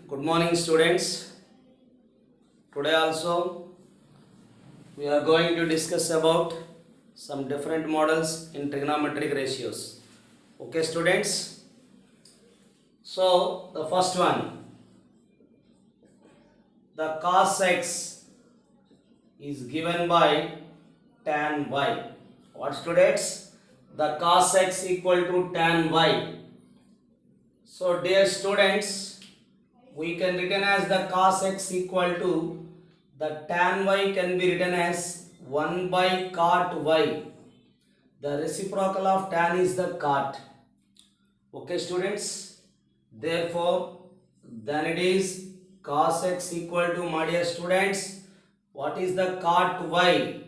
Good morning, students. Today also we are going to discuss about some different models in trigonometric ratios. Okay, students. So the first one, the cos x is given by tan y. What, students? The cos x equal to tan y. So dear students, we can written as the cos x equal to the tan y can be written as 1 by cot y. The reciprocal of tan is the cot. Okay, students. Therefore, then it is cos x equal to, my dear students, what is the cot y?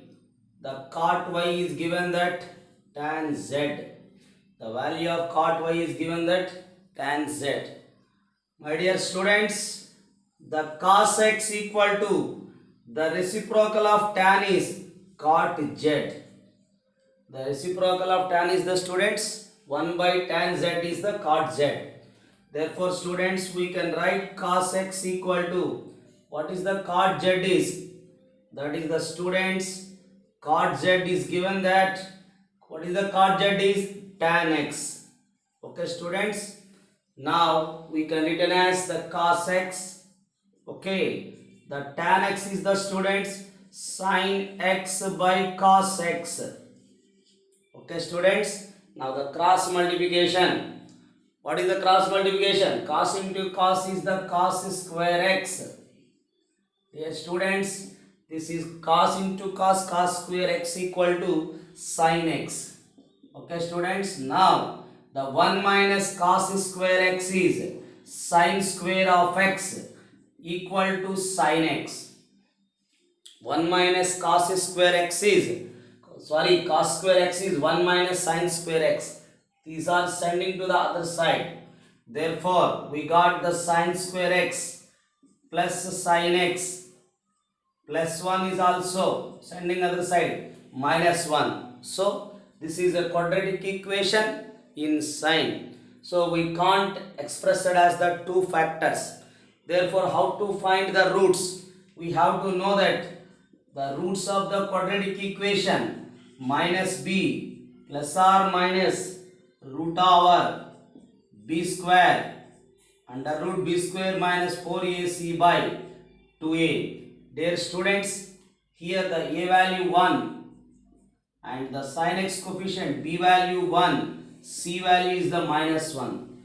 The cot y is given that tan z. The value of cot y is given that tan z. My dear students, the cos x equal to the reciprocal of tan is cot z. The reciprocal of tan is the, students, 1 by tan z is the cot z. Therefore, students, we can write cos x equal to, what is the cot z is? That is the, students, cot z is given that, what is the cot z is? Tan x. Okay, students. Now we can written as the cos x. Okay, the tan x is the, students, sin x by cos x. Okay, students. Now the cross multiplication. What is the cross multiplication? Cos into cos is the cos square x. Dear students, this is cos into cos, cos square x equal to sin x. Okay, students. Now the 1 minus cos square x is sin square of x equal to sin x. 1 minus cos square x is, cos square x is 1 minus sin square x. These are sending to the other side. Therefore, we got the sin square x plus sin x plus 1 is also sending other side minus 1. So, this is a quadratic equation in sign. So we can't express it as the two factors. Therefore, how to find the roots? We have to know that the roots of the quadratic equation minus b plus or minus root over b square under root b square minus 4ac by 2a. Dear students, here the a value 1 and the sin x coefficient b value 1, c value is the minus 1.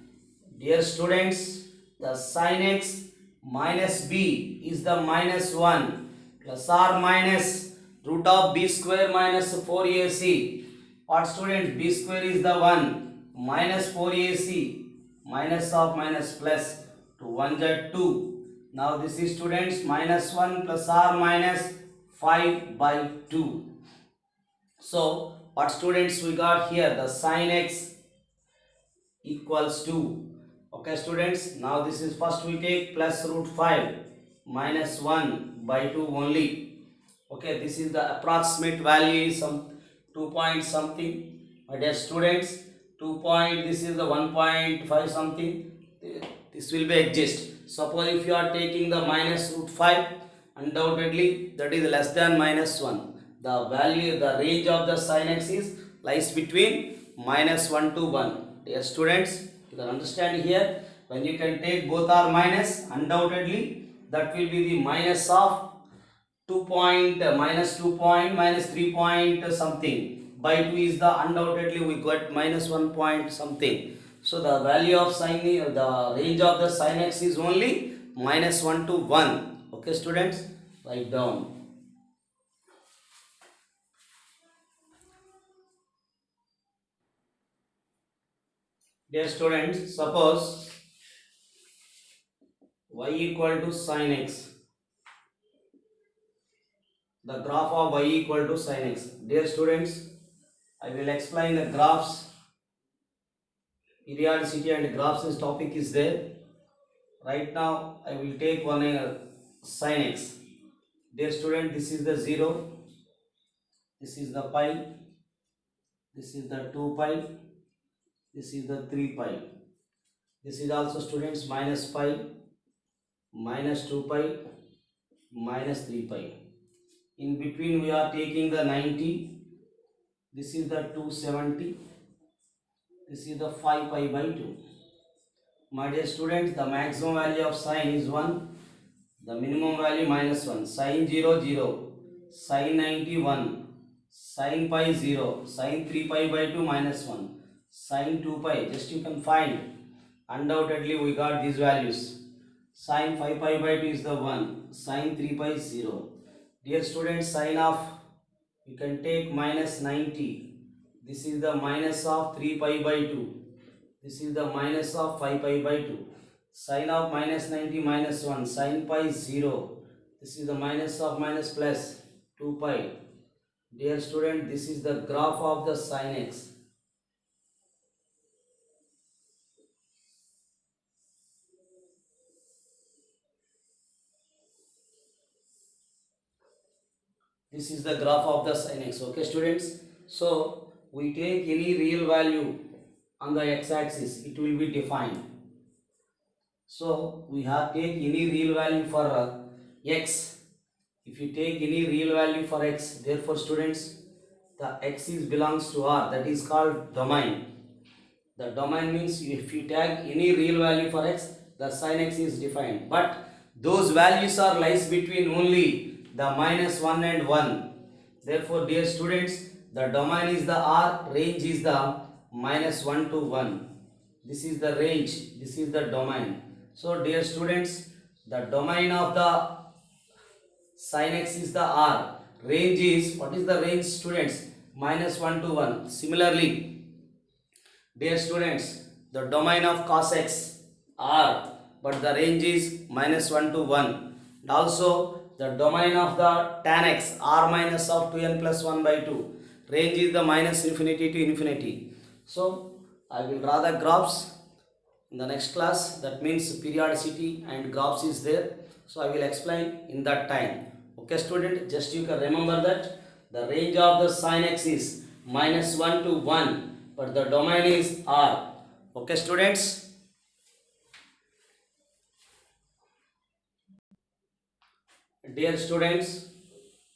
Dear students, the sin x minus b is the minus 1 plus or minus root of b square minus 4ac. What, students? B square is the 1 minus 4ac minus of minus plus to 1 z 2. Now this is, students, minus 1 plus or minus 5 by 2. So what, students, we got here? The sin x equals to, okay, students, now this is, first we take plus root 5 minus 1 by 2 only. Okay, this is the approximate value is some 2 point something. My dear students, 2 point, this is the 1.5 something. This will be exist. Suppose if you are taking the minus root 5, undoubtedly that is less than minus 1. The value, the range of the sin x is lies between minus 1 to 1. Dear students, you can understand here, when you can take both are minus, undoubtedly that will be the minus of 2 point, minus 2 point, minus 3 point something by 2 is the, undoubtedly we got minus 1 point something. So the value of sin, the range of the sin x is only minus 1 to 1. Okay, students, write down. Dear students, suppose y equal to sin x. The graph of y equal to sin x. Dear students, I will explain the graphs. Periodicity and graphs is topic is there. Right now, I will take one sin x. Dear student, this is the 0. This is the pi. This is the 2 pi. This is the 3 pi. This is also, students, minus pi. minus 2 pi minus 3 pi. In between we are taking the 90. This is the 270. This is the 5 pi by 2. My dear students, the maximum value of sine is 1. The minimum value minus 1. Sine 0, 0. Sine 90, 1. Sine pi 0. Sine 3 pi by 2 minus 1. Sine 2 pi. Just you can find. Undoubtedly we got these values. Sine 5 pi by 2 is the 1. Sine 3 pi is 0. Dear students, sine of, you can take minus 90. This is the minus of 3 pi by 2. This is the minus of 5 pi by 2. Sine of minus 90 minus 1. Sine pi is 0. This is the minus of minus plus 2 pi. Dear student, this is the graph of the sine x. This is the graph of the sine x. Okay, students. So we take any real value on the x-axis, it will be defined. So we have take any real value for x. If you take any real value for x, therefore students, the x is belongs to R. That is called domain. The domain means if you take any real value for x, the sin x is defined. But those values are lies between only the minus 1 and 1. Therefore, dear students, the domain is the R, range is the minus 1 to 1. This is the range, this is the domain. So, dear students, the domain of the sin x is the R. Range is, what is the range, students? Minus 1 to 1. Similarly, dear students, the domain of cos x R, but the range is minus 1 to 1. And also the domain of the tan x R minus of 2n plus 1 by 2. Range is the minus infinity to infinity. So I will draw the graphs in the next class. That means periodicity and graphs is there. So I will explain in that time. Okay student, just you can remember that the range of the sin x is minus 1 to 1. But the domain is R. Okay students. Dear students,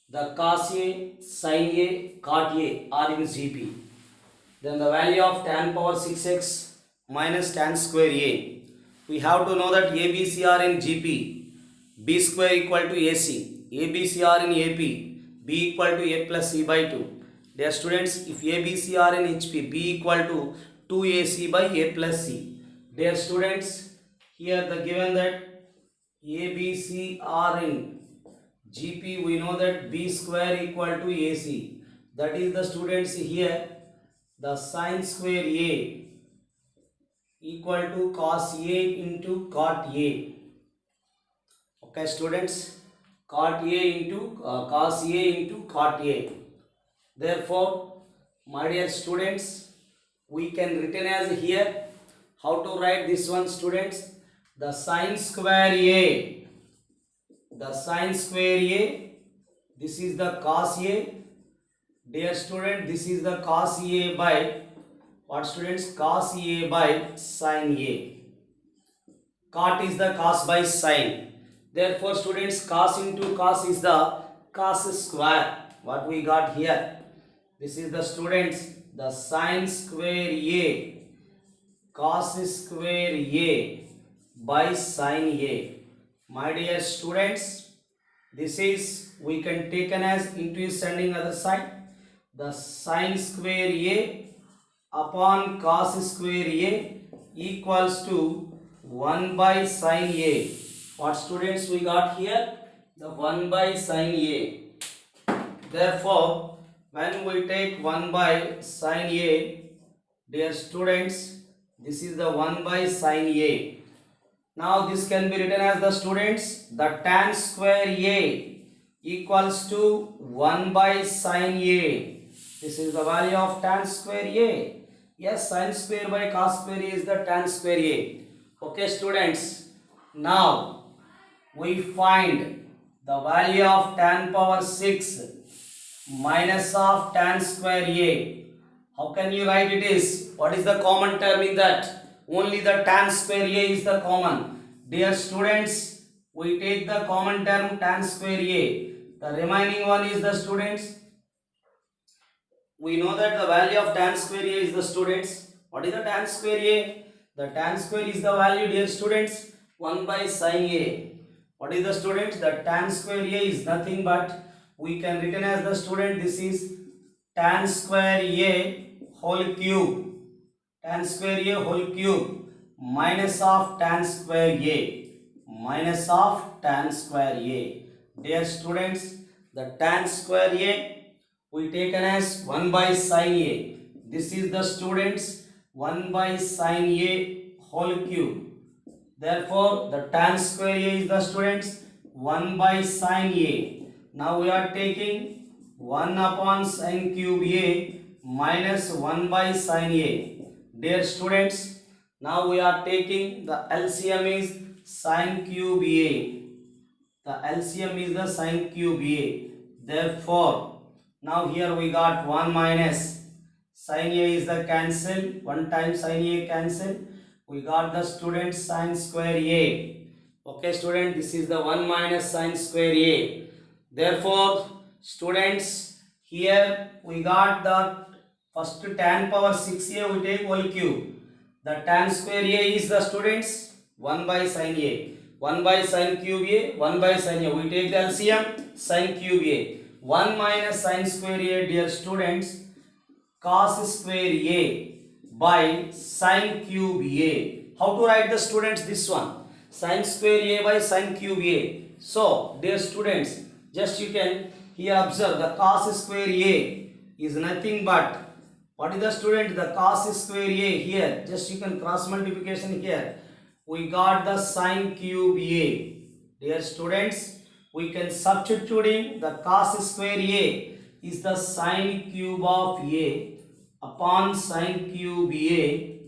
the cos A, sin A, cot A are in GP. Then the value of tan power 6x minus tan square A. We have to know that ABC are in GP. B square equal to AC. ABC are in AP. B equal to A plus C by 2. Dear students, if ABC are in HP, B equal to 2AC by A plus C. Dear students, here the given that ABC are in GP, we know that B square equal to AC. That is the students here, the sin square A equal to cos A into cot A. Okay students, cot A into cos A into cot A. Therefore, my dear students, we can written as here, how to write this one students, the sin square A, the sin square A, this is the cos A. Dear student, this is the cos A by, what students, cos A by sin A. Cot is the cos by sin. Therefore students, cos into cos is the cos square. What we got here? This is the students, the sin square A, cos square A by sin A. My dear students, this is, we can taken as into ascending other side. The sin square A upon cos square A equals to 1 by sin A. What students we got here? The 1 by sin A. Therefore, when we take 1 by sin A, dear students, this is the 1 by sin A. Now this can be written as the students, the tan square A equals to 1 by sin A. This is the value of tan square A. Yes, sin square by cos square A is the tan square A. Okay students, now we find the value of tan power 6 minus of tan square A. How can you write it is? What is the common term in that? Only the tan square A is the common. Dear students, we take the common term tan square A. The remaining one is the students. We know that the value of tan square A is the students. What is the tan square A? The tan square is the value, dear students, 1 by sin A. What is the students? The tan square A is nothing but we can written as the student, this is tan square A whole cube. Tan square A whole cube minus of tan square A. Minus of tan square A. Dear students, the tan square A we taken as 1 by sin A. This is the students 1 by sin A whole cube. Therefore, the tan square A is the students 1 by sin A. Now we are taking 1 upon sin cube A minus 1 by sin A. Dear students, now we are taking the LCM is sin cube A. The LCM is the sin cube A. Therefore, now here we got 1 minus sin A is the cancel. 1 times sin A cancel. We got the student sin square A. Okay student, this is the 1 minus sin square A. Therefore, students, here we got the first tan power 6A we take whole cube. The tan square A is the students 1 by sin A. 1 by sin cube A, 1 by sin A. We take the LCM sin cube A. 1 minus sin square A, dear students, cos square A by sin cube A. How to write the students this one? Sin square A by sin cube A. So, dear students, just you can here observe the cos square A is nothing but, what is the student? The cos square A here, just you can cross multiplication here. We got the sin cube A. Dear students, we can substituting the cos square A is the sin cube of A upon sin cube A.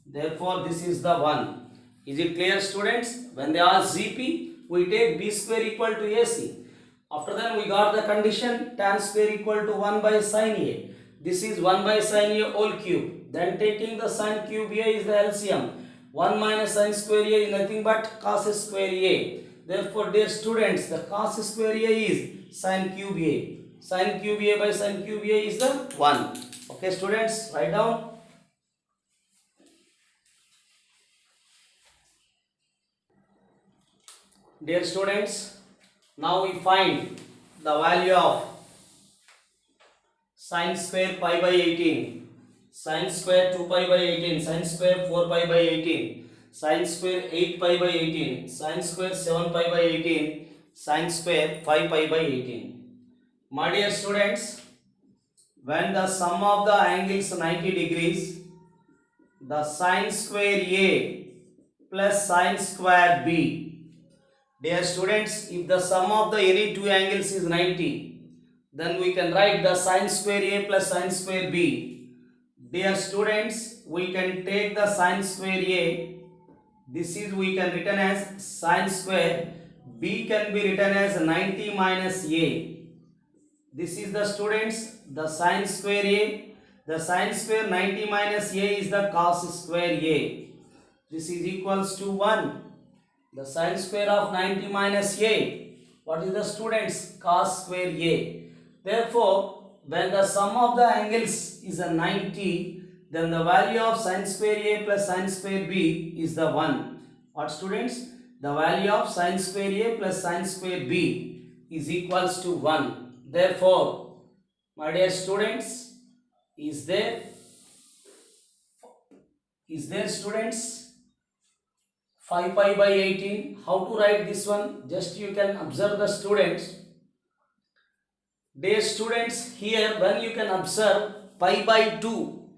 Therefore, this is the 1. Is it clear, students? When they ask GP, we take B square equal to AC. After that, we got the condition tan square equal to 1 by sin A. This is 1 by sin A whole cube. Then taking the sin cube A is the LCM. 1 minus sin square A is nothing but cos square A. Therefore, dear students, the cos square A is sin cube A. Sin cube A by sin cube A is the 1. Okay, students, write down. Dear students, now we find the value of sin square pi by 18, sin square 2 pi by 18, sin square 4 pi by 18, sin square 8 pi by 18, sin square 7 pi by 18, sin square 5 pi by 18. My dear students, when the sum of the angles 90 degrees, the sin square A plus sin square B. Dear students, if the sum of the any two angles is 90, then we can write the sin square A plus sin square B. Dear students, we can take the sin square A. This is we can written as sin square. B can be written as 90 minus A. This is the students, the sin square A. The sin square 90 minus A is the cos square A. This is equals to 1. The sin square of 90 minus A. What is the students? Cos square A. Therefore, when the sum of the angles is a 90, then the value of sin square A plus sin square B is the 1. What students? The value of sin square A plus sin square B is equals to 1. Therefore, my dear students, is there students 5 pi by 18? How to write this one? Just you can observe the students. Dear students, here when you can observe pi by 2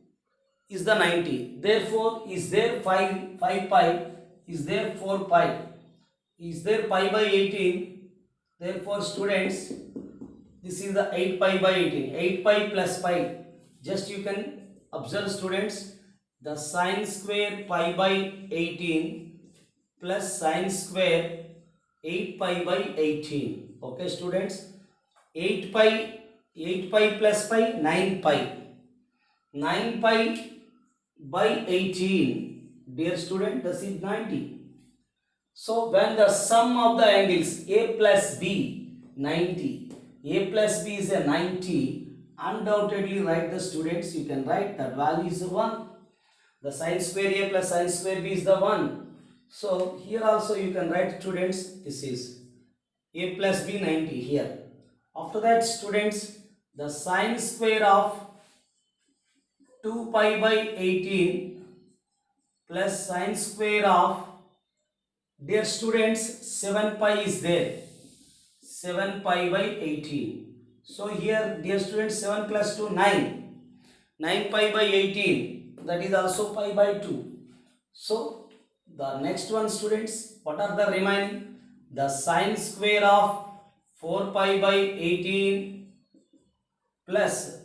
is the 90. Therefore, is there 5 pi? Is there 4 pi? Is there pi by 18? Therefore, students, this is the 8 pi by 18. 8 pi plus pi. Just you can observe, students, the sin square pi by 18 plus sin square 8 pi by 18. Okay, students, 8 pi plus pi, 9 pi. 9 pi by 18. Dear student, this is 90. So when the sum of the angles A plus B 90, A plus B is a 90, undoubtedly write the students, you can write that value is 1. The sine square A plus sine square B is the 1. So here also you can write students, this is A plus B 90 here. After that students, the sine square of 2 pi by 18 plus sine square of, dear students, 7 pi is there. 7 pi by 18. So here, dear students, 7 plus 2, 9. 9 pi by 18. That is also pi by 2. So the next one, students, what are the remaining? The sine square of 4 pi by 18 plus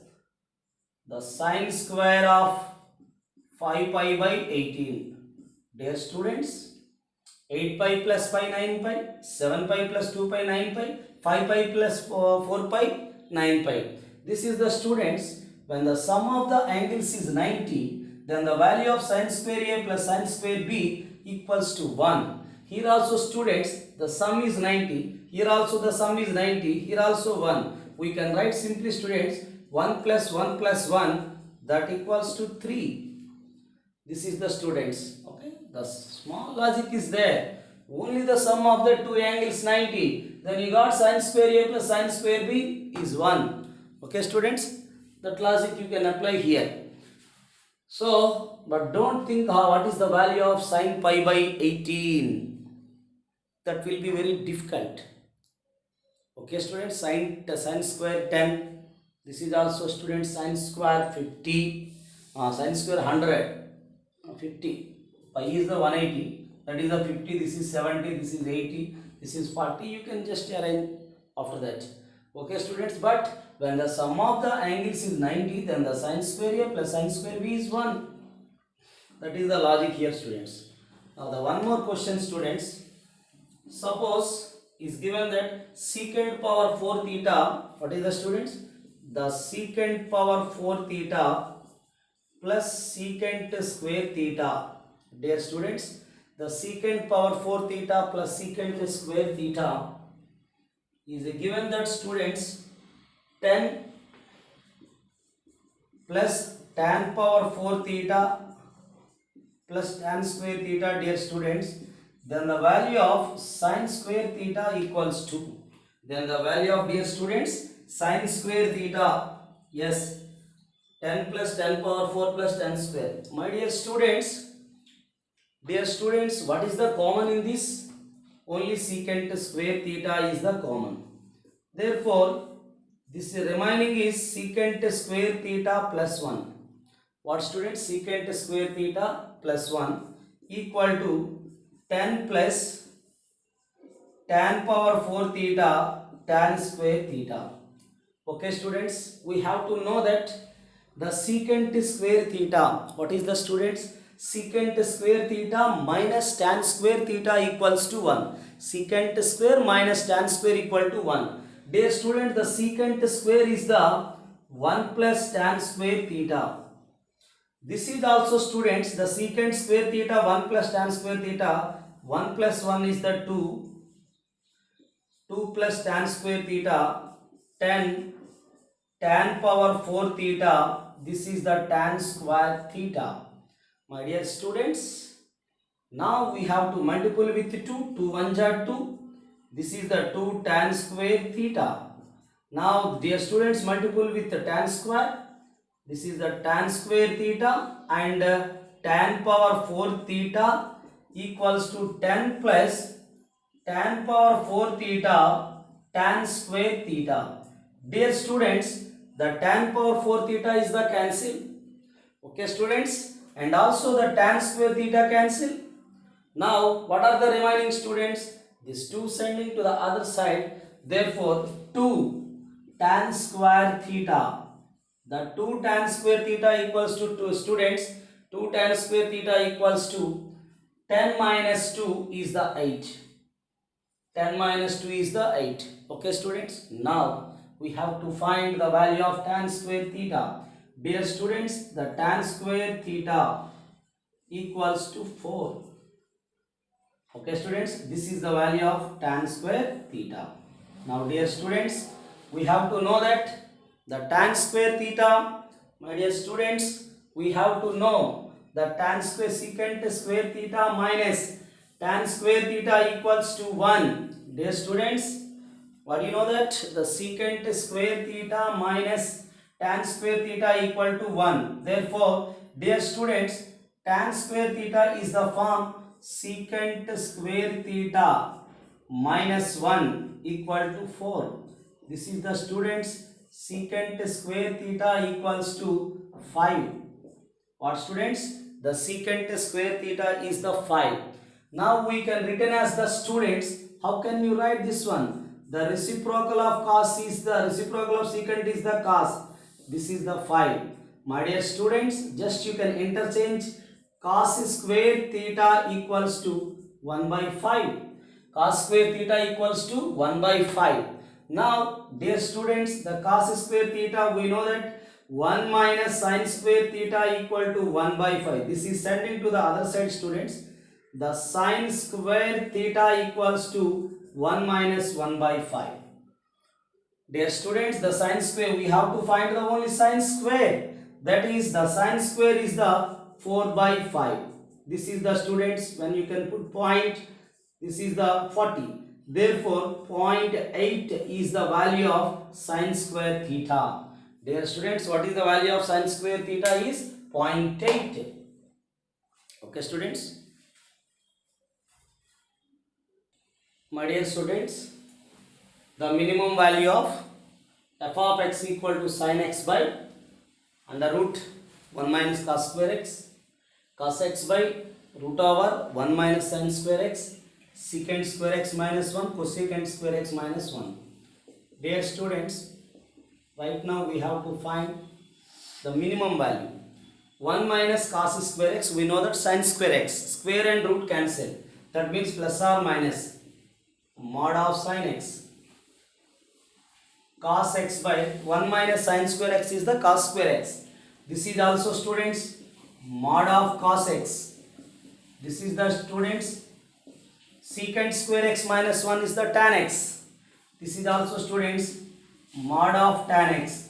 the sine square of 5 pi by 18. Dear students, 8 pi plus pi 9 pi, 7 pi plus 2 pi 9 pi, 5 pi plus 4 pi 9 pi. This is the students, when the sum of the angles is 90, then the value of sine square A plus sine square B equals to 1. Here also students, the sum is 90, here also the sum is 90, here also 1. We can write simply students, 1 plus 1 plus 1, that equals to 3. This is the students. Okay, the small logic is there. Only the sum of the two angles 90. Then you got sine square A plus sine square B is 1. Okay, students, that logic you can apply here. So, but don't think what is the value of sine pi by 18. That will be very difficult. Okay, students, sine square 10. This is also students sine square 50. Sine square 100. 50. Pi is the 180. That is the 50. This is 70. This is 80. This is 40. You can just arrange after that. Okay, students. But when the sum of the angles is 90, then the sine square A plus sine square B is 1. That is the logic here, students. Now the one more question, students. Suppose is given that secant power 4 theta. What is the students? The secant power 4 theta plus secant square theta. Dear students, the secant power 4 theta plus secant square theta is given that students 10 plus tan power 4 theta plus tan square theta, dear students, then the value of sine square theta equals to, then the value of, dear students, sine square theta, yes, 10 plus 10 power 4 plus 10 square. My dear students, what is the common in this? Only secant square theta is the common. Therefore, this remaining is secant square theta plus 1. What, students? Secant square theta plus 1 equal to 10 plus tan power 4 theta tan square theta. Okay, students, we have to know that the secant square theta, what is the, students? Secant square theta minus tan square theta equals to 1. Secant square minus tan square equal to 1. Dear student, the secant square is the 1 plus tan square theta. This is also, students, the secant square theta 1 plus tan square theta. 1 plus 1 is the 2. 2 plus tan square theta 10 tan power 4 theta. This is the tan square theta. My dear students, now we have to multiply with 2. 2 1s are 2. This is the 2 tan square theta. Now, dear students, multiply with the tan square. This is the tan square theta, and tan power 4 theta equals to 10 plus tan power 4 theta tan square theta. Dear students, the tan power 4 theta is the cancel. Okay, students, and also the tan square theta cancel. Now, what are the remaining, students? This 2 sending to the other side. Therefore, 2 tan square theta. The 2 tan square theta equals to 2, students. 2 tan square theta equals to 10 minus 2 is the 8. 10 minus 2 is the 8. Okay, students. Now we have to find the value of tan square theta. Dear students, the tan square theta equals to 4. Okay students, this is the value of tan square theta. Now dear students, we have to know that the tan square theta, my dear students, we have to know the tan square secant square theta minus tan square theta equals to 1. Dear students, what do you know that? The secant square theta minus tan square theta equal to 1. Therefore, dear students, tan square theta is the form secant square theta minus 1 equal to 4. This is the students secant square theta equals to 5. What students? The secant square theta is the 5. Now we can written as the students. How can you write this one? The reciprocal of cos is the reciprocal of secant is the cos. This is the 5. My dear students, just you can interchange cos square theta equals to 1 by 5. Cos square theta equals to 1 by 5. Now, dear students, the cos square theta, we know that 1 minus sin square theta equal to 1 by 5. This is sending to the other side, students. The sin square theta equals to 1 minus 1 by 5. Dear students, the sin square, we have to find the only sin square. That is, the sin square is the 4 by 5. This is the students, when you can put point, this is the 40. Therefore, 0.8 is the value of sin square theta. Dear students, what is the value of sin square theta is 0.8. Okay students. My dear students, the minimum value of f of x equal to sin x by under root 1 minus cos square x, cos x by root over 1 minus sin square x, secant square x minus 1, cosecant square x minus 1. Dear students, right now we have to find the minimum value. 1 minus cos square x, we know that sin square x, square and root cancel. That means plus or minus mod of sin x. Cos x by 1 minus sin square x is the cos square x. This is also students mod of cos x. This is the students secant square x minus 1 is the tan x. This is also students mod of tan x.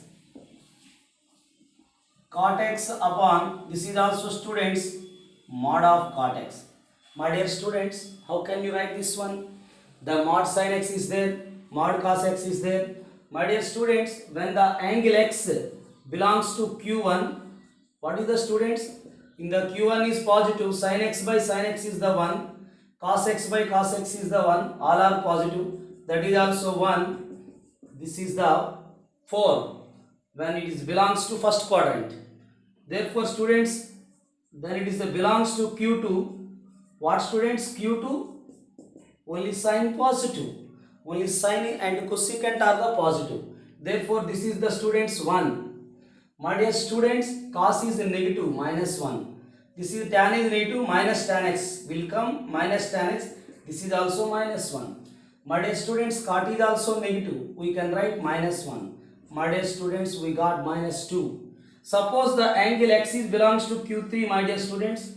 Cot x upon, this is also students mod of cot x. My dear students, how can you write this one? The mod sin x is there, mod cos x is there. My dear students, when the angle x belongs to q1, what is the students? In the q1 is positive, sin x by sin x is the 1, cos x by cos x is the 1, all are positive, that is also 1. This is the 4 when it is belongs to first quadrant. Therefore students, then it is the belongs to q2. What students? q2 only sign positive, only sin and cosecant are the positive. Therefore this is the students 1. My dear students, cos is negative minus 1. This is tan is negative minus tan x will come minus tan x. This is also minus 1. My dear students, cot is also negative. We can write minus 1. My dear students, we got minus 2. Suppose the angle x is belongs to q3, my dear students.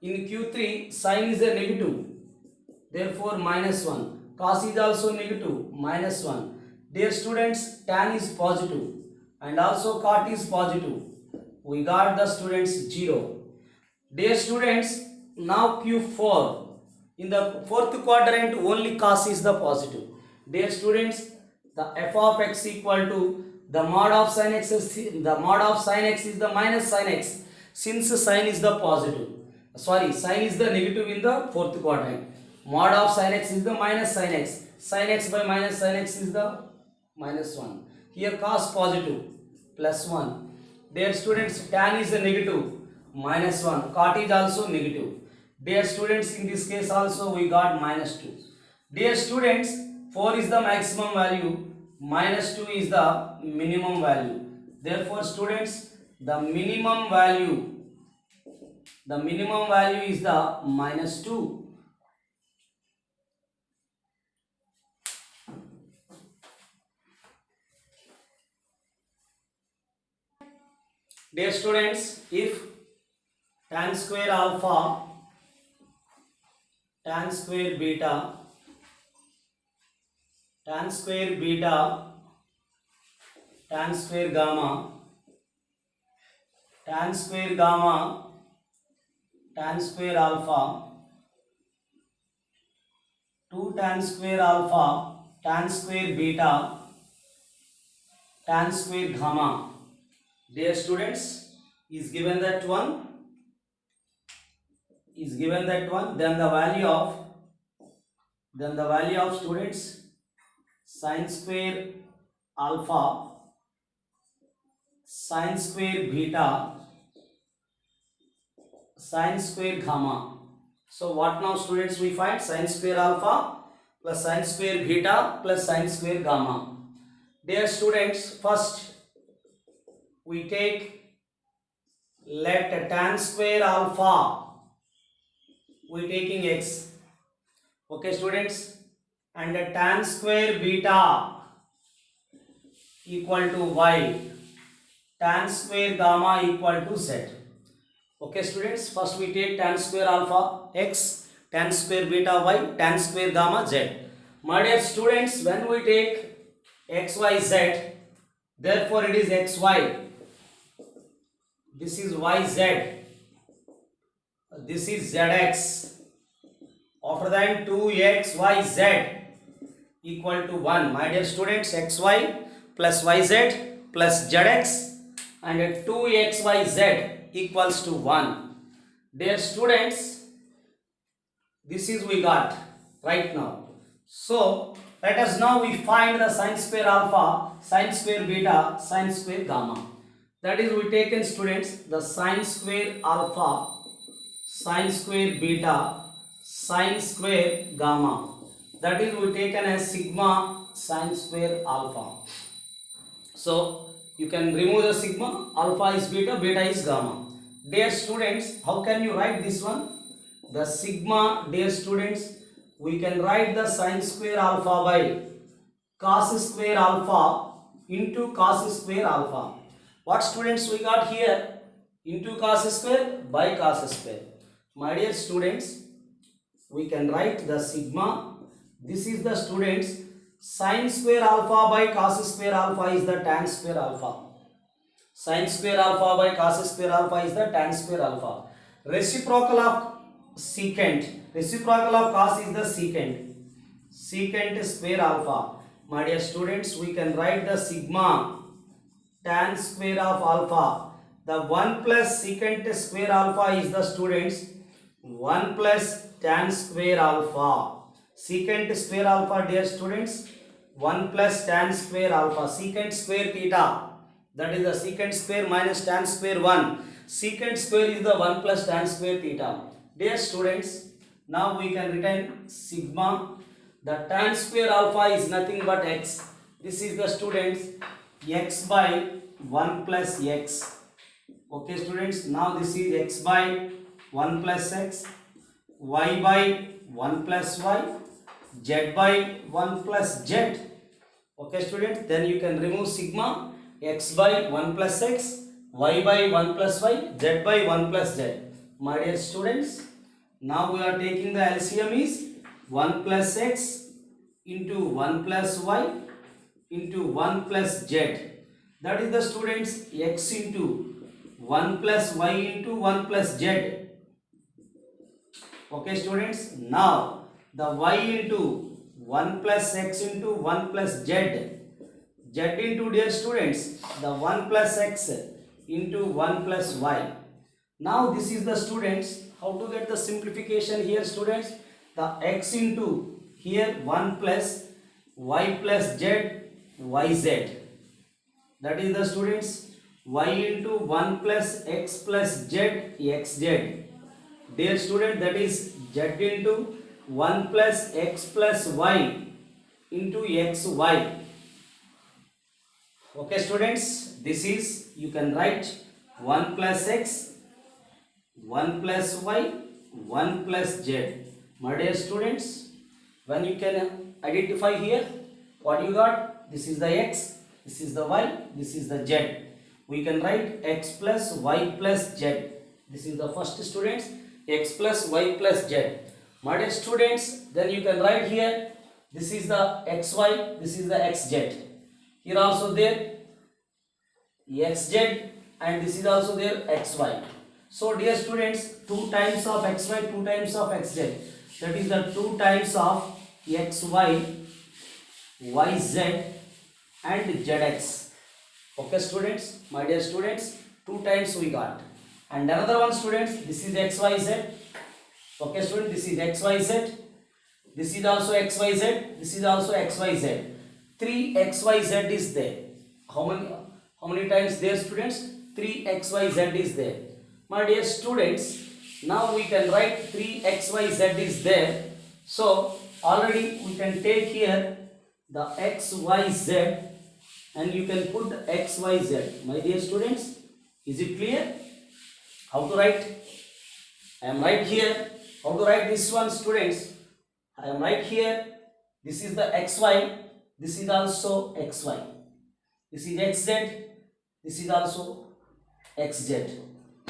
In q3, sin is a negative. Therefore, minus 1. Cos is also negative, minus 1. Dear students, tan is positive and also cot is positive. We got the students 0. Dear students, now q4. In the fourth quadrant, only cos is the positive. Dear students, the f of x equal to the mod of sin x is the mod of sin x is the minus sin x. Since sin is the positive, sorry, sin is the negative in the fourth quadrant. Mod of sin x is the minus sin x. Sin x by minus sin x is the minus 1. Here cos positive plus 1. Dear students, tan is a negative minus 1. Cot is also negative. Dear students, in this case also we got minus 2. Dear students, 4 is the maximum value, minus 2 is the minimum value. Therefore students, the minimum value is the minus 2. Dear students, if tan square alpha tan square beta, tan square beta, tan square gamma, tan square gamma, tan square alpha, 2 tan square alpha, tan square beta, tan square gamma. Dear students, is given that one, then the value of students sin square alpha, sin square beta, sin square gamma. So what now students we find? Sin square alpha plus sin square beta plus sin square gamma. Dear students, first we take, let tan square alpha, we taking x, okay students, and tan square beta equal to y, tan square gamma equal to z. Okay students, first we take tan square alpha x, tan square beta y, tan square gamma z. My dear students, when we take x, y, z, therefore it is xy, this is yz, this is zx. After that 2xyz equal to 1. My dear students, xy plus yz plus zx and 2xyz equals to 1. Dear students, this is we got right now. So let us now we find the sin square alpha, sin square beta, sin square gamma. That is we taken students the sin square alpha, sin square beta, sin square gamma. That is we taken as sigma sin square alpha. So you can remove the sigma, alpha is beta, beta is gamma. Dear students, how can you write this one? The sigma, dear students, we can write the sin square alpha by cos square alpha into cos square alpha. What students we got here? Into cos square by cos square. My dear students, we can write the sigma. This is the students sin square alpha by cos square alpha is the tan square alpha. Sin square alpha by cos square alpha is the tan square alpha. Reciprocal of secant, reciprocal of cos is the secant, secant square alpha. My dear students, we can write the sigma tan square of alpha. The 1 plus secant square alpha is the students 1 plus tan square alpha. Secant square alpha, dear students, 1 plus tan square alpha. Secant square theta, that is the secant square minus tan square 1. Secant square is the 1 plus tan square theta. Dear students, now we can retain sigma. The tan square alpha is nothing but x. This is the students x by 1 plus x. Okay students, now this is x by 1 plus x, y by 1 plus y, z by 1 plus z. Okay students, then you can remove sigma, x by 1 plus x, y by 1 plus y, z by 1 plus z. My dear students, now we are taking the LCM is 1 plus x into 1 plus y into 1 plus z. That is the students x into 1 plus y into 1 plus z. Okay students, now the y into 1 plus x into 1 plus z. Z into, dear students, the 1 plus x into 1 plus y. Now this is the students, how to get the simplification here students? The x into here 1 plus y plus z, yz. That is the students y into 1 plus x plus z, xz. Dear student, that is z into 1 plus x plus y into xy. Okay students, this is, you can write 1 plus x, 1 plus y, 1 plus z. My dear students, when you can identify here, what you got? This is the x, this is the y, this is the z. We can write x plus y plus z. This is the first students, x plus y plus z. My dear students, then you can write here, this is the xy, this is the xz. Here also there xz, and this is also there xy. So dear students, 2 times of xy, 2 times of xz, that is the 2 times of xy, yz and zx. Okay students, my dear students, 2 times we got. And another one students, this is xyz. Okay students, this is xyz, this is also xyz, this is also xyz. 3 xyz is there. How many times there students? 3 xyz is there. My dear students, now we can write 3 xyz is there. So already we can take here the xyz and you can put the xyz. My dear students, is it clear? How to write? I am right here. How to write this one students? I am right here. This is the xy, this is also xy. This is xz, this is also xz.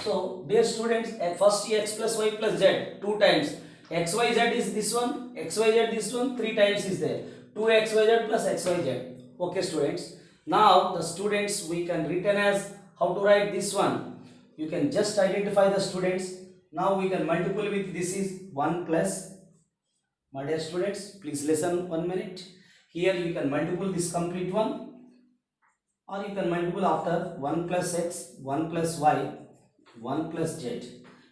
So dear students, first x plus y plus z 2 times. xyz is this one, xyz this one, 3 times is there. 2xyz plus xyz. Okay students. Now the students, we can written as, how to write this one? You can just identify the students. Now we can multiple with, this is 1 plus. My dear students, please listen 1 minute. Here you can multiple this complete one, or you can multiple after 1 plus x, 1 plus y, 1 plus z.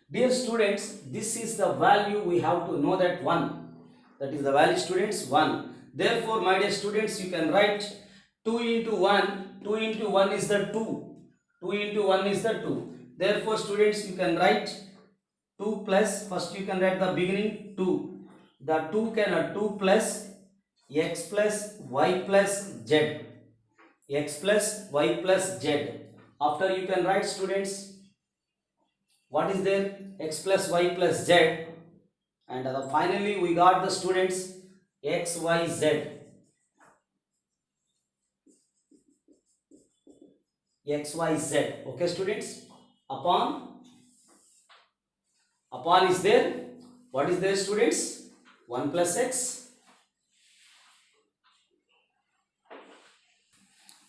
Dear students, this is the value we have to know, that 1. That is the value students 1. Therefore, my dear students, you can write 2 into 1. 2 into 1 is the 2. 2 into 1 is the 2. Therefore, students, you can write 2 plus, first you can write the beginning 2. The 2 can 2 plus x plus y plus z. X plus y plus z. After you can write students, what is there? X plus y plus z. And finally we got the students x, y, z. X, y, z. Okay students. Upon is there. What is there students? 1 plus x.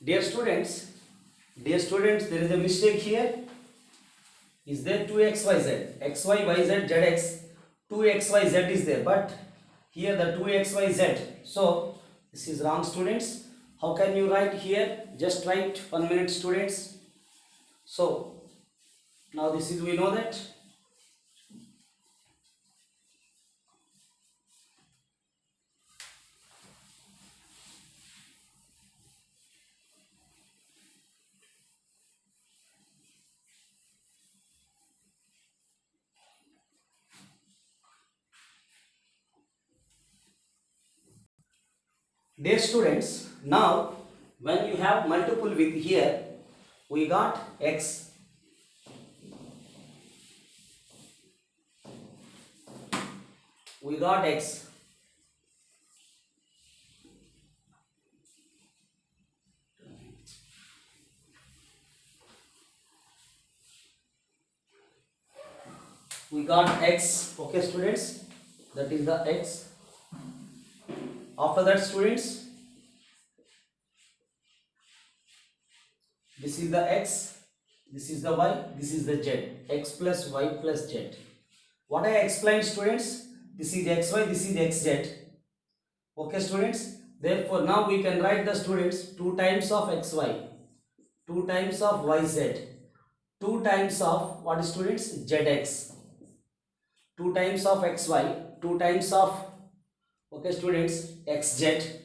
Dear students, there is a mistake here. Is there 2x, y, z? X, y, y, z, z, x. 2x, y, z is there, but here the 2x, y, z. So this is wrong students. How can you write here? Just write 1 minute students. So now this is, we know that. Dear students, now when you have multiple with here, we got x. We got x. We got x. Okay students, that is the x. After that students, this is the x, this is the y, this is the z. X plus y plus z. What I explained students, this is xy, this is xz. Okay students, therefore now we can write the students 2 times of xy, 2 times of yz, 2 times of what is students? Zx. 2 times of xy, 2 times of, okay students, xz.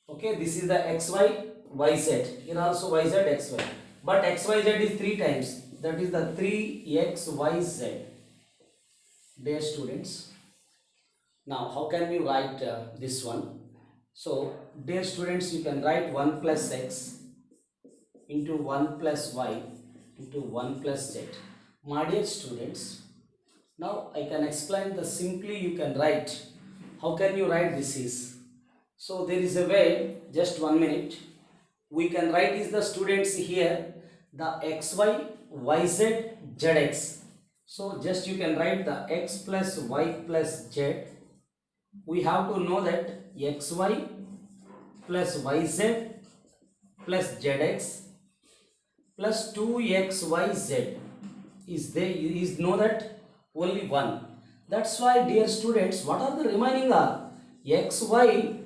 Okay, this is the xy, yz. Here also yz, xy. But xyz is 3 times. That is the 3xyz. Dear students, now how can you write this one? So, dear students, you can write 1 plus x into 1 plus y into 1 plus z. My dear students, now I can explain the simply you can write. How can you write this is? So there is a way, just 1 minute. We can write is the students here, the xy, yz, zx. So just you can write the x plus y plus z we have to know that xy plus yz plus zx plus 2xyz is know that only 1. That's why, dear students, what are the remaining are xy,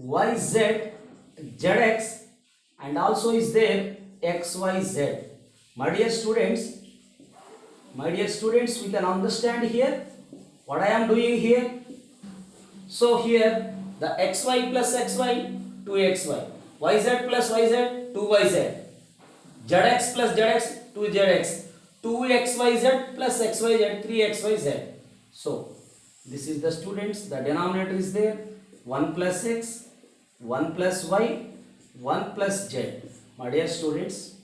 yz, zx, and also is there xyz. My dear students, we can understand here what I am doing here. So here the xy plus xy 2xy, yz plus yz 2yz, zx plus zx 2zx, 2xyz plus xyz 3xyz. So this is the students, the denominator is there 1 plus x, 1 plus y, 1 plus z. My dear students,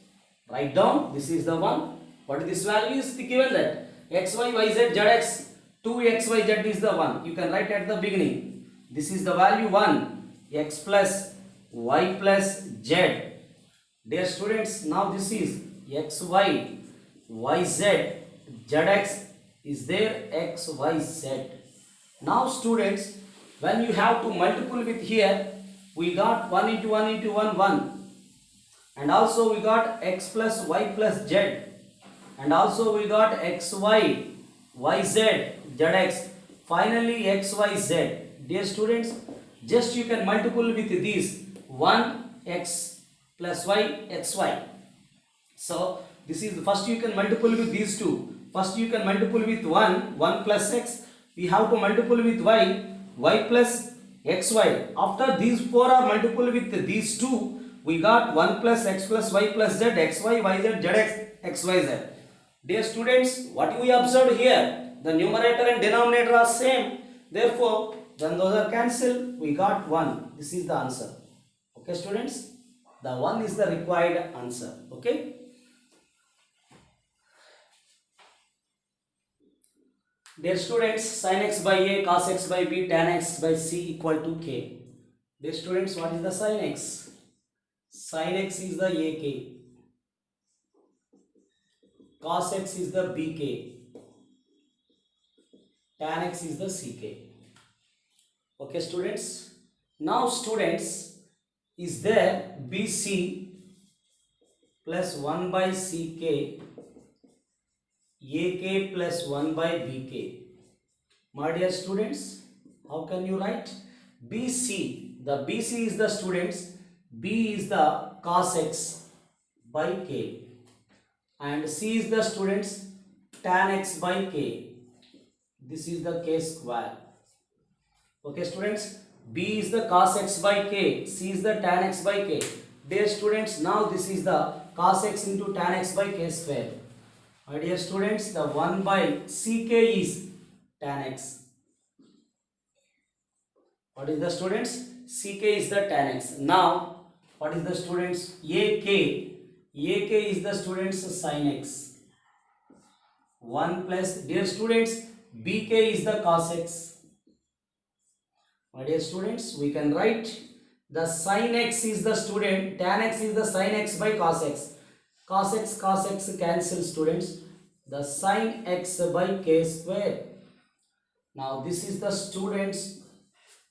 write down, this is the one. What is this value is given that xy, yz, zx 2xyz is the one. You can write at the beginning. This is the value 1, x plus y plus z. Dear students, now this is xy, yz, zx is there xyz. Now students, when you have to multiple with here, we got 1 into 1 into 1, 1. And also we got x plus y plus z. And also we got xy, yz, zx. Finally xyz. Dear students, just you can multiple with these 1 x plus y, xy. So this is first you can multiple with these two. First you can multiple with 1 plus x. We have to multiple with y plus xy. After these four are multiple with these two, we got 1 plus x plus y plus z, xy, yz, zx, xyz. Dear students, what we observed here, the numerator and denominator are same. Therefore, when those are cancelled, we got 1. This is the answer. Okay, students? The 1 is the required answer. Okay? Dear students, sin x by a, cos x by b, tan x by c equal to k. Dear students, what is the sin x? Sin x is the ak. Cos x is the bk. Tan x is the ck. Okay, students. Now, students, is there bc plus 1 by ck, ak plus 1 by bk. My dear students, how can you write? bc, the bc is the students, b is the cos x by k, and c is the students tan x by k. This is the k square. Okay, students, b is the cos x by k, c is the tan x by k. Dear students, now this is the cos x into tan x by k square. My dear students, the 1 by ck is tan x. What is the students? Ck is the tan x. Now, what is the students? ak. Ak is the students sin x. 1 plus, dear students, bk is the cos x. My dear students, we can write the sin x is the student, tan x is the sin x by cos x. Cos x cancel, students. The sin x by k square. Now this is the students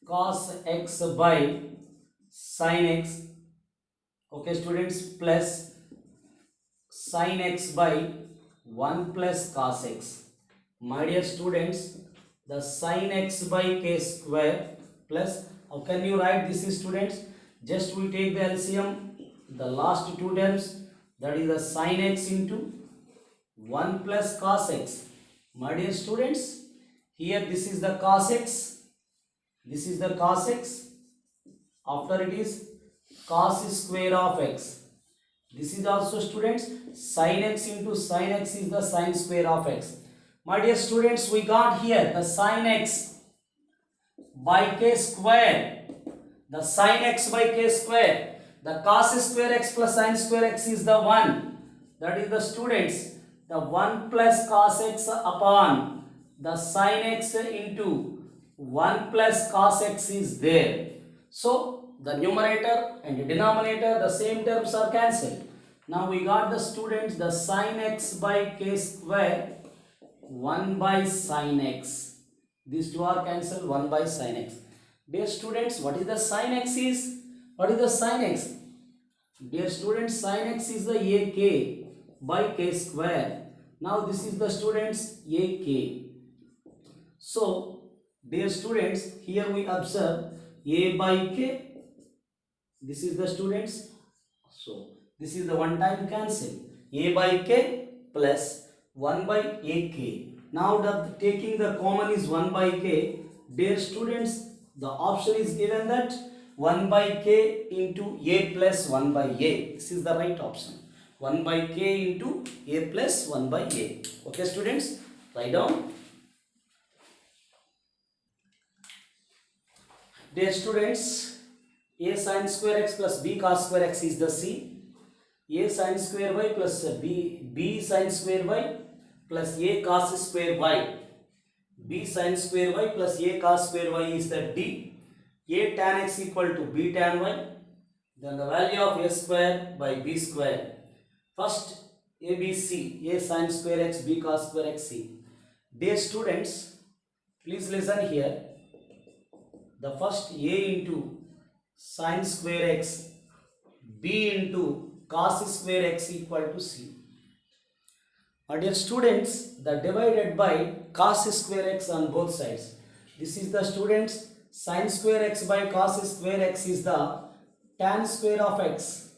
cos x by sin x. Okay, students, plus sin x by 1 plus cos x. My dear students, the sin x by k square plus, how can you write this is students? Just we take the LCM, the last two terms, that is the sin x into 1 plus cos x. My dear students, here this is the cos x, this is the cos x, after it is cos square of x. This is also students sin x into sin x is the sin square of x. My dear students, we got here the sin x by k square, the sin x by k square, the cos square x plus sin square x is the 1, that is the students the 1 plus cos x upon the sin x into 1 plus cos x is there. So the numerator and the denominator, the same terms are cancelled. Now we got the students the sin x by k square 1 by sin x. These two are cancelled, 1 by sin x. Dear students, what is the sin x is? What is the sin x? Dear students, sin x is the ak by k square. Now this is the students ak. So, dear students, here we observe a by k. This is the students. So, this is the one time cancel. A by k plus 1 by ak. Now, taking the common is 1 by k. Dear students, the option is given that 1 by k into a plus 1 by a. This is the right option. 1 by k into a plus 1 by a. Okay, students, write down. Dear students, a sin square x plus b cos square x is the C. A sin square y plus b sin square y plus a cos square y. B sin square y plus a cos square y is the D. A tan x equal to b tan y. Then the value of a square by b square. First ABC, a sin square x, b cos square x, C. Dear students, please listen here. The first a into sin square x, b into cos square x equal to C. Dear students, the divided by cos square x on both sides. This is the students sin square x by cos square x is the tan square of x.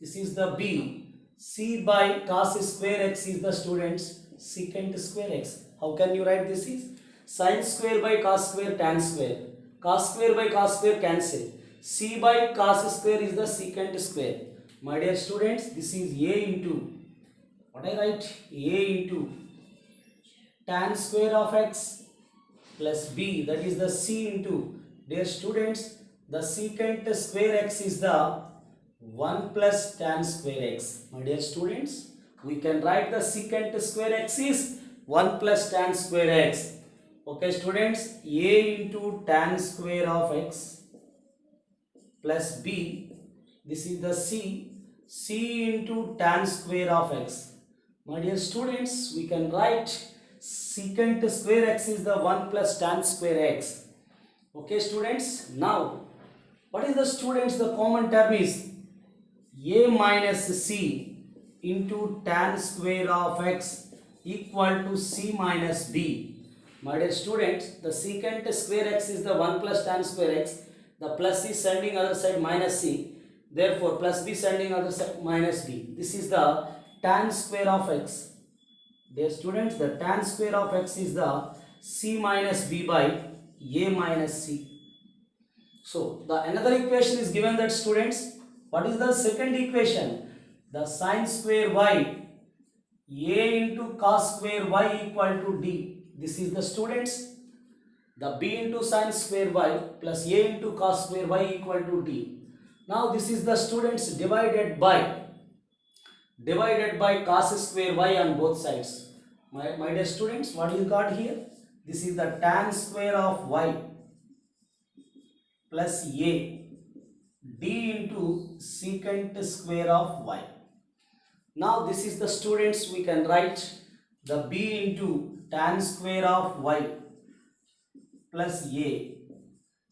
This is the b. C by cos square x is the students secant square x. How can you write this is? Sin square by cos square tan square. Cos square by cos square cancel. C by cos square is the secant square. My dear students, this is a into, what I write? A into tan square of x plus b, that is the c into, dear students, the secant square x is the 1 plus tan square x. My dear students, we can write the secant square x is 1 plus tan square x. Okay students, a into tan square of x plus b, this is the c into tan square of x. My dear students, we can write secant square x is the 1 plus tan square x. Okay students, now what is the students, the common term is a minus c into tan square of x equal to c minus b. My dear students, the secant square x is the 1 plus tan square x. The plus is sending other side minus c. Therefore, plus b sending other side minus b. This is the tan square of x. Dear students, the tan square of x is the c minus b by a minus c. So, the another equation is given that students, what is the second equation? The sin square y, a into cos square y equal to d. This is the students, the b into sin square y plus a into cos square y equal to d. Now this is the students divided by cos square y on both sides. My dear students, what you got here? This is the tan square of y plus a d into secant square of y. Now this is the students, we can write the b into tan square of y plus a.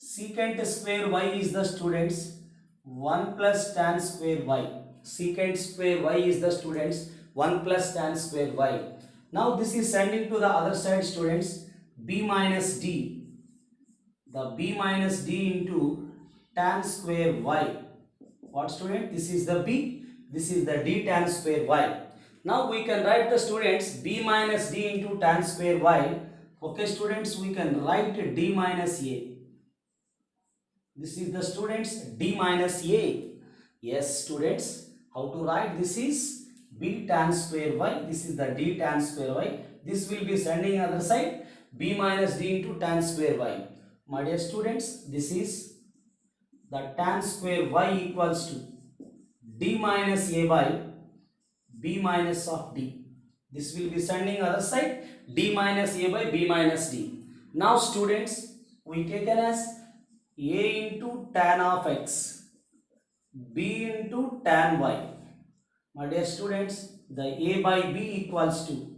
Secant square y is the students 1 plus tan square y. Secant square y is the students 1 plus tan square y. Now this is sending to the other side students b minus d. The b minus d into tan square y. What student? This is the b. This is the d tan square y. Now we can write the students b minus d into tan square y. Okay students, we can write d minus a. This is the students d minus a. Yes students, how to write? This is b tan square y. This is the d tan square y. This will be sending other side b minus d into tan square y. My dear students, this is the tan square y equals to d minus a by b minus of d. This will be sending other side d minus a by b minus d. Now students, we taken as a into tan of x, b into tan y. My dear students, the a by b equals to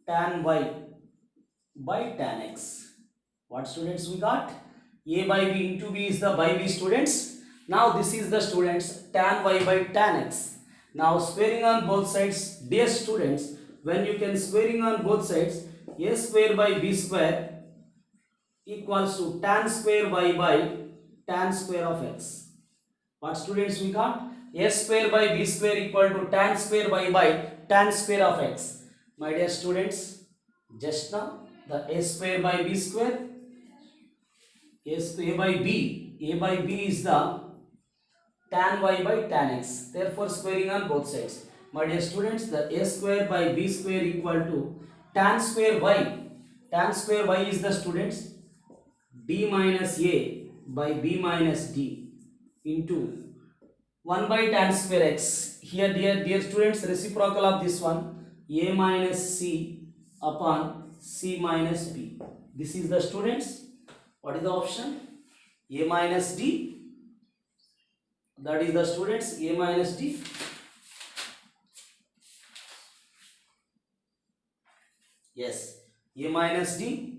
tan y by tan x. What students we got? A by B into B is the by B students. Now this is the students tan y by tan x. Now squaring on both sides, dear students, when you can squaring on both sides, a square by b square equals to tan square y by tan square of x. What students we got? A square by b square equal to tan square y by tan square of x. My dear students, just now the a square by b square, a by b is the tan y by tan x. Therefore squaring on both sides. My dear students, the a square by b square equal to tan square y. Tan square y is the students d minus a by b minus d into 1 by tan square x. Here dear students, reciprocal of this one, a minus c upon c minus b. This is the students, what is the option? A minus d, that is the students a minus d. Yes, a minus d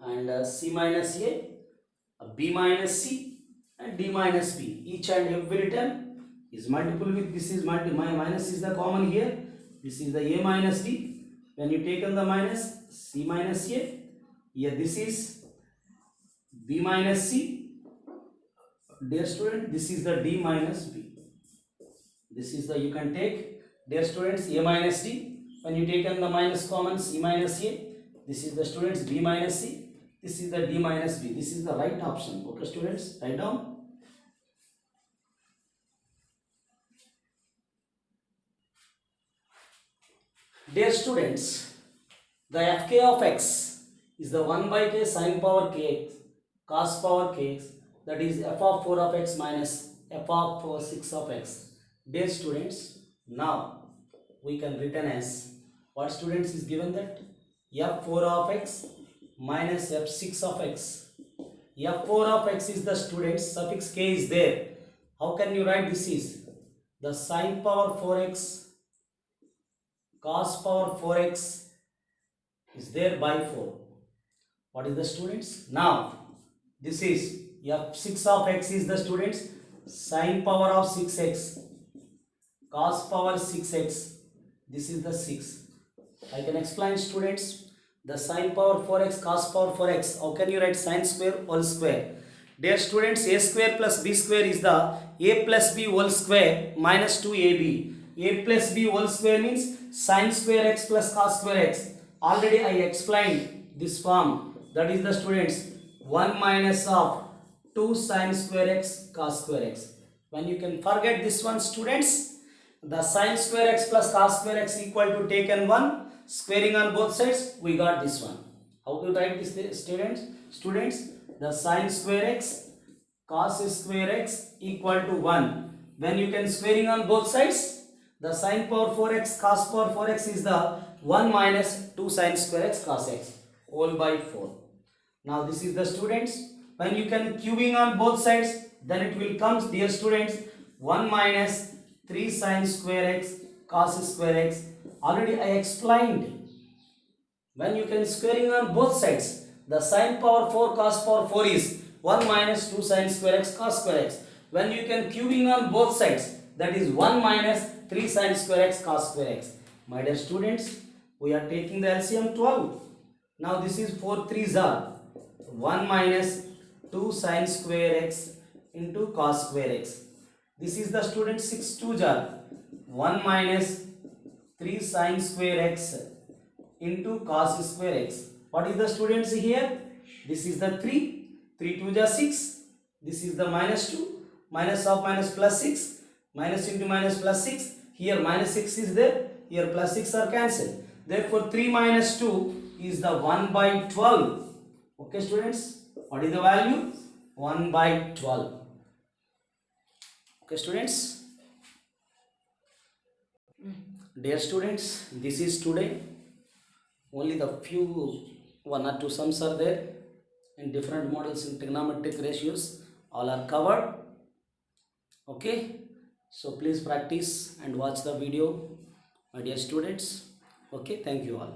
and c minus a, b minus c and d minus b. Each and every term is multiple with this is minus is the common here. This is the a minus d. When you take on the minus, c minus a. Here this is b minus c. Dear student, this is the d minus b. This is the, you can take, dear students, a minus d. When you take on the minus common, c minus a. This is the students b minus c. This is the d minus b. This is the right option. Okay students, write down. Dear students, the fk of x is the 1 by k sin power kx cos power kx, that is f of 4 of x minus f of 6 of x. Dear students, now we can written as what students is given that f4 of x minus f6 of x. f4 of x is the students, suffix k is there. How can you write this is the sin power 4x cos power 4x is there by 4. What is the students? Now this is f6 of x is the students sin power of 6x cos power 6x. This is the 6. I can explain students the sin power 4x cos power 4x. How can you write sin square whole square? Dear students, a square plus b square is the a plus b whole square minus 2ab. A plus b whole square means sin square x plus cos square x. Already I explained this form, that is the students 1 minus of 2 sin square x cos square x. When you can forget this one students, the sin square x plus cos square x equal to taken 1, squaring on both sides, we got this one. How to write this students? Students, the sin square x cos square x equal to 1. When you can squaring on both sides, the sin power 4x cos power 4x is the 1 minus 2 sin square x cos x whole by 4. Now this is the students. When you can cubing on both sides, then it will come, dear students, 1 minus 3 sin square x cos square x. Already I explained. When you can squaring on both sides, the sin power 4 cos power 4 is 1 minus 2 sin square x cos square x. When you can cubing on both sides, that is 1 minus 3 sin square x cos square x. My dear students, we are taking the LCM 12. Now this is 4 3s are 1 minus 2 sin square x into cos square x. This is the student 6 2s are 1 minus 3 sin square x into cos square x. What is the students here? This is the 3. 3 2s are 6. This is the minus 2. Minus of minus plus 6. Minus into minus plus 6. Here minus 6 is there. Here plus 6 are cancelled. Therefore 3 minus 2 is the 1 by 12. Okay students. What is the value? 1 by 12. Okay students. Dear students, this is today. Only the few 1 or 2 sums are there. In different models in trigonometric ratios. All are covered. Okay. So please practice and watch the video, my dear students. Okay, thank you all.